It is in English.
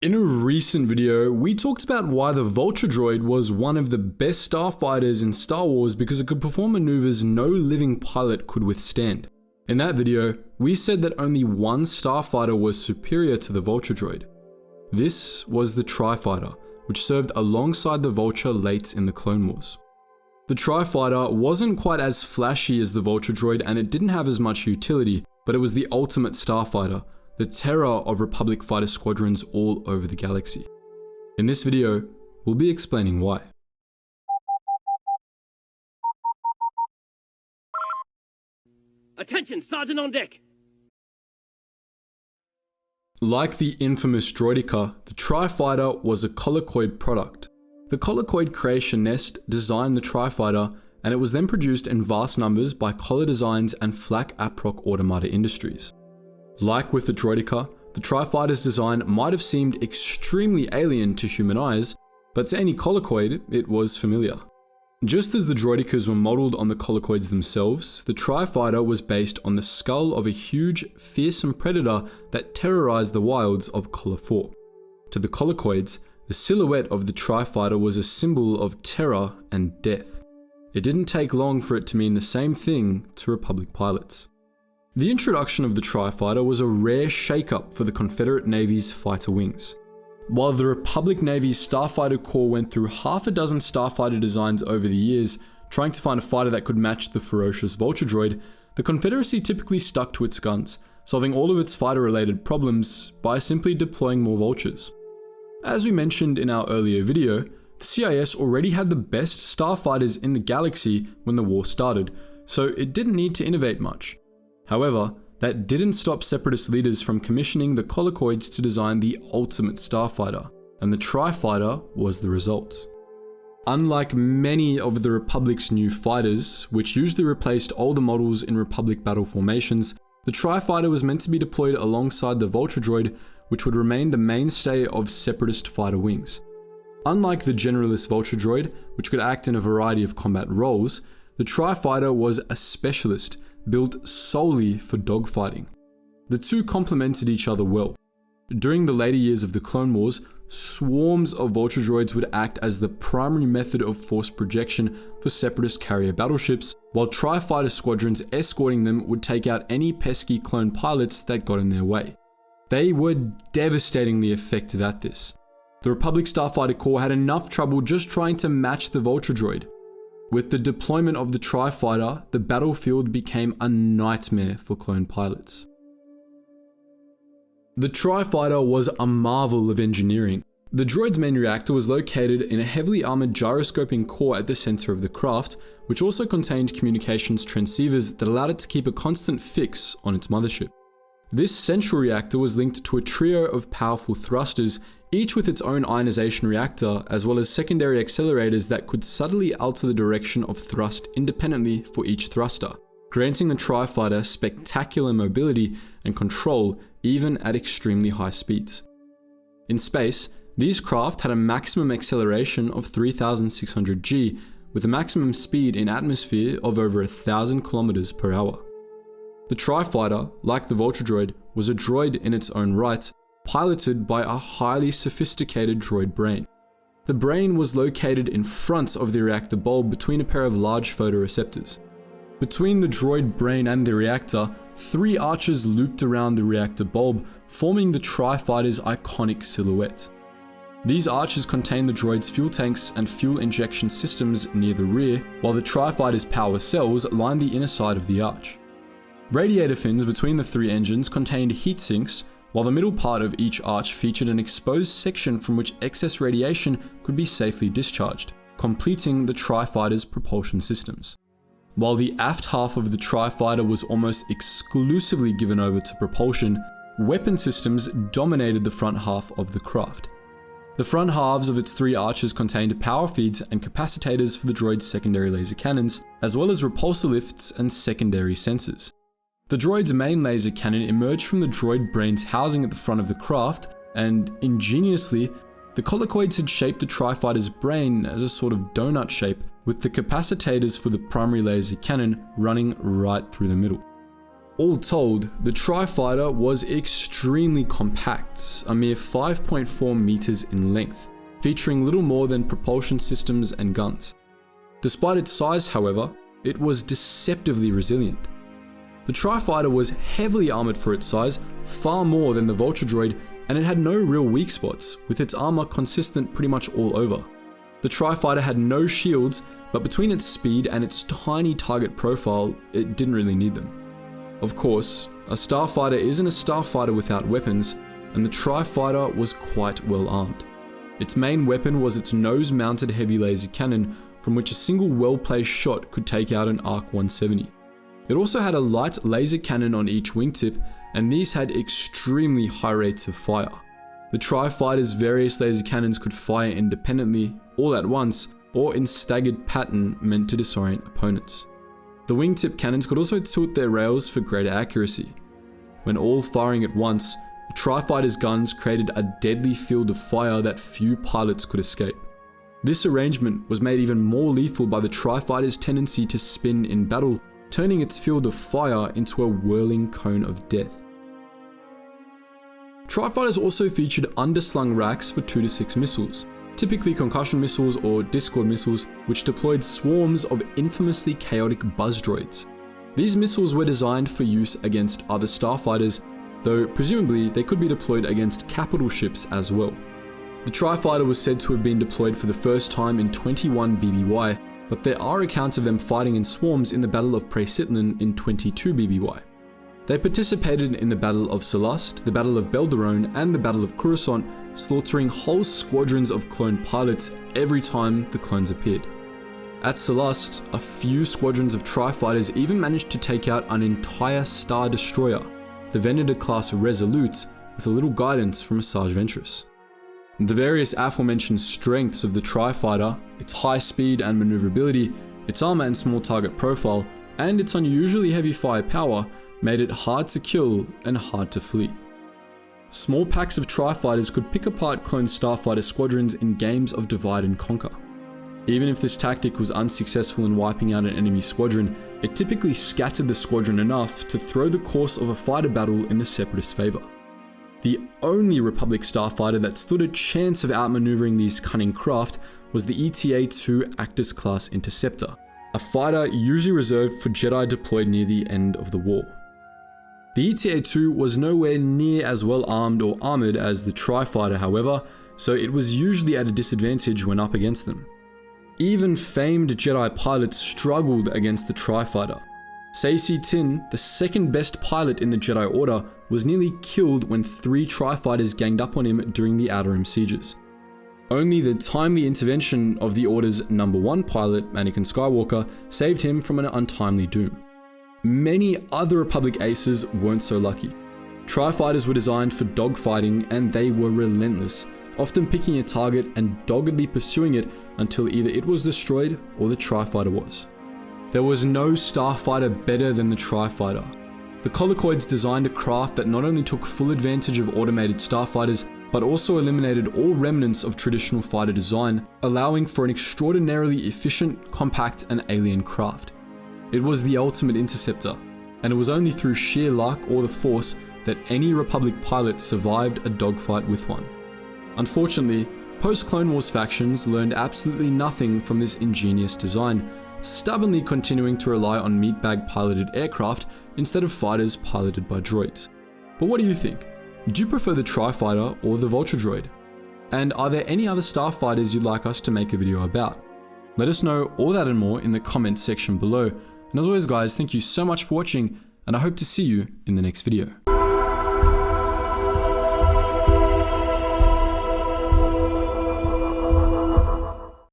In a recent video, we talked about why the Vulture Droid was one of the best starfighters in Star Wars because it could perform maneuvers no living pilot could withstand. In that video, we said that only one starfighter was superior to the Vulture Droid. This was the Tri-Fighter, which served alongside the Vulture late in the Clone Wars. The Tri-Fighter wasn't quite as flashy as the Vulture Droid and it didn't have as much utility, but it was the ultimate starfighter, the terror of Republic fighter squadrons all over the galaxy. In this video, we'll be explaining why. Attention, Sergeant on deck! Like the infamous Droideka, the Tri-Fighter was a Colicoid product. The Colicoid Creation nest designed the Tri-Fighter, and it was then produced in vast numbers by Collar Designs and Phlac-Arphocc Automata Industries. Like with the Droideka, the Tri-Fighter's design might have seemed extremely alien to human eyes, but to any Colicoid, it was familiar. Just as the Droidekas were modelled on the Colicoids themselves, the Tri-Fighter was based on the skull of a huge, fearsome predator that terrorized the wilds of Colicoid. To the Colicoids, the silhouette of the Tri-Fighter was a symbol of terror and death. It didn't take long for it to mean the same thing to Republic pilots. The introduction of the Tri-Fighter was a rare shake-up for the Confederate Navy's fighter wings. While the Republic Navy's Starfighter Corps went through half a dozen starfighter designs over the years, trying to find a fighter that could match the ferocious Vulture Droid, the Confederacy typically stuck to its guns, solving all of its fighter-related problems by simply deploying more Vultures. As we mentioned in our earlier video, the CIS already had the best starfighters in the galaxy when the war started, so it didn't need to innovate much. However, that didn't stop Separatist leaders from commissioning the Colicoids to design the ultimate starfighter, and the Tri-Fighter was the result. Unlike many of the Republic's new fighters, which usually replaced older models in Republic battle formations, the Tri-Fighter was meant to be deployed alongside the Vulture Droid, which would remain the mainstay of Separatist fighter wings. Unlike the generalist Vulture Droid, which could act in a variety of combat roles, the Tri-Fighter was a specialist, built solely for dogfighting. The two complemented each other well. During the later years of the Clone Wars, swarms of Vulture Droids would act as the primary method of force projection for Separatist carrier battleships, while Tri-Fighter squadrons escorting them would take out any pesky clone pilots that got in their way. They were devastatingly effective at this. The Republic Starfighter Corps had enough trouble just trying to match the Vulture Droid. With the deployment of the Tri-Fighter, the battlefield became a nightmare for clone pilots. The Tri-Fighter was a marvel of engineering. The droid's main reactor was located in a heavily armoured gyroscoping core at the centre of the craft, which also contained communications transceivers that allowed it to keep a constant fix on its mothership. This central reactor was linked to a trio of powerful thrusters, each with its own ionization reactor, as well as secondary accelerators that could subtly alter the direction of thrust independently for each thruster, granting the Tri-Fighter spectacular mobility and control even at extremely high speeds. In space, these craft had a maximum acceleration of 3,600 G, with a maximum speed in atmosphere of over 1,000 km per hour. The Tri-Fighter, like the Vulture Droid, was a droid in its own right, piloted by a highly sophisticated droid brain. The brain was located in front of the reactor bulb between a pair of large photoreceptors. Between the droid brain and the reactor, 3 arches looped around the reactor bulb, forming the Tri-Fighter's iconic silhouette. These arches contained the droid's fuel tanks and fuel injection systems near the rear, while the Tri-Fighter's power cells lined the inner side of the arch. Radiator fins between the 3 engines contained heat sinks, while the middle part of each arch featured an exposed section from which excess radiation could be safely discharged, completing the Tri-Fighter's propulsion systems. While the aft half of the Tri-Fighter was almost exclusively given over to propulsion, weapon systems dominated the front half of the craft. The front halves of its 3 arches contained power feeds and capacitors for the droid's secondary laser cannons, as well as repulsor lifts and secondary sensors. The droid's main laser cannon emerged from the droid brain's housing at the front of the craft, and ingeniously, the Colicoids had shaped the Tri-Fighter's brain as a sort of donut shape, with the capacitors for the primary laser cannon running right through the middle. All told, the Tri-Fighter was extremely compact, a mere 5.4 meters in length, featuring little more than propulsion systems and guns. Despite its size, however, it was deceptively resilient. The Tri-Fighter was heavily armored for its size, far more than the Vulture Droid, and it had no real weak spots, with its armor consistent pretty much all over. The Tri-Fighter had no shields, but between its speed and its tiny target profile, it didn't really need them. Of course, a Starfighter isn't a Starfighter without weapons, and the Tri-Fighter was quite well armed. Its main weapon was its nose-mounted heavy laser cannon, from which a single well-placed shot could take out an ARC 170. It also had a light laser cannon on each wingtip, and these had extremely high rates of fire. The Tri-Fighter's various laser cannons could fire independently, all at once, or in staggered pattern meant to disorient opponents. The wingtip cannons could also tilt their rails for greater accuracy. When all firing at once, the Tri-Fighter's guns created a deadly field of fire that few pilots could escape. This arrangement was made even more lethal by the Tri-Fighter's tendency to spin in battle, turning its field of fire into a whirling cone of death. Tri-Fighters also featured underslung racks for 2 to 6 missiles, typically concussion missiles or discord missiles, which deployed swarms of infamously chaotic buzz droids. These missiles were designed for use against other starfighters, though presumably they could be deployed against capital ships as well. The Tri-Fighter was said to have been deployed for the first time in 21 BBY, but there are accounts of them fighting in swarms in the Battle of Pre-Sitlan in 22 BBY. They participated in the Battle of Selast, the Battle of Belderone, and the Battle of Coruscant, slaughtering whole squadrons of clone pilots every time the clones appeared. At Selast, a few squadrons of Tri-Fighters even managed to take out an entire Star Destroyer, the Venator-class Resolute, with a little guidance from Asajj Ventress. The various aforementioned strengths of the Tri-Fighter, its high speed and maneuverability, its armor and small target profile, and its unusually heavy firepower, made it hard to kill and hard to flee. Small packs of Tri-Fighters could pick apart clone starfighter squadrons in games of divide and conquer. Even if this tactic was unsuccessful in wiping out an enemy squadron, it typically scattered the squadron enough to throw the course of a fighter battle in the Separatist' favour. The only Republic starfighter that stood a chance of outmaneuvering these cunning craft was the ETA-2 Actus-class Interceptor, a fighter usually reserved for Jedi deployed near the end of the war. The ETA-2 was nowhere near as well armed or armoured as the Tri-Fighter, however, so it was usually at a disadvantage when up against them. Even famed Jedi pilots struggled against the Tri-Fighter. Saesee Tiin, the second best pilot in the Jedi Order, was nearly killed when 3 Tri-Fighters ganged up on him during the Outer Rim sieges. Only the timely intervention of the Order's #1 pilot, Anakin Skywalker, saved him from an untimely doom. Many other Republic aces weren't so lucky. Tri-Fighters were designed for dogfighting, and they were relentless, often picking a target and doggedly pursuing it until either it was destroyed or the Tri-Fighter was. There was no starfighter better than the Tri-Fighter. The Colicoids designed a craft that not only took full advantage of automated starfighters, but also eliminated all remnants of traditional fighter design, allowing for an extraordinarily efficient, compact, and alien craft. It was the ultimate interceptor, and it was only through sheer luck or the Force that any Republic pilot survived a dogfight with one. Unfortunately, post-Clone Wars factions learned absolutely nothing from this ingenious design, stubbornly continuing to rely on meatbag piloted aircraft instead of fighters piloted by droids. But what do you think? Do you prefer the Tri-Fighter or the Vulture Droid? And are there any other starfighters you'd like us to make a video about? Let us know all that and more in the comments section below. And as always guys, thank you so much for watching, and I hope to see you in the next video.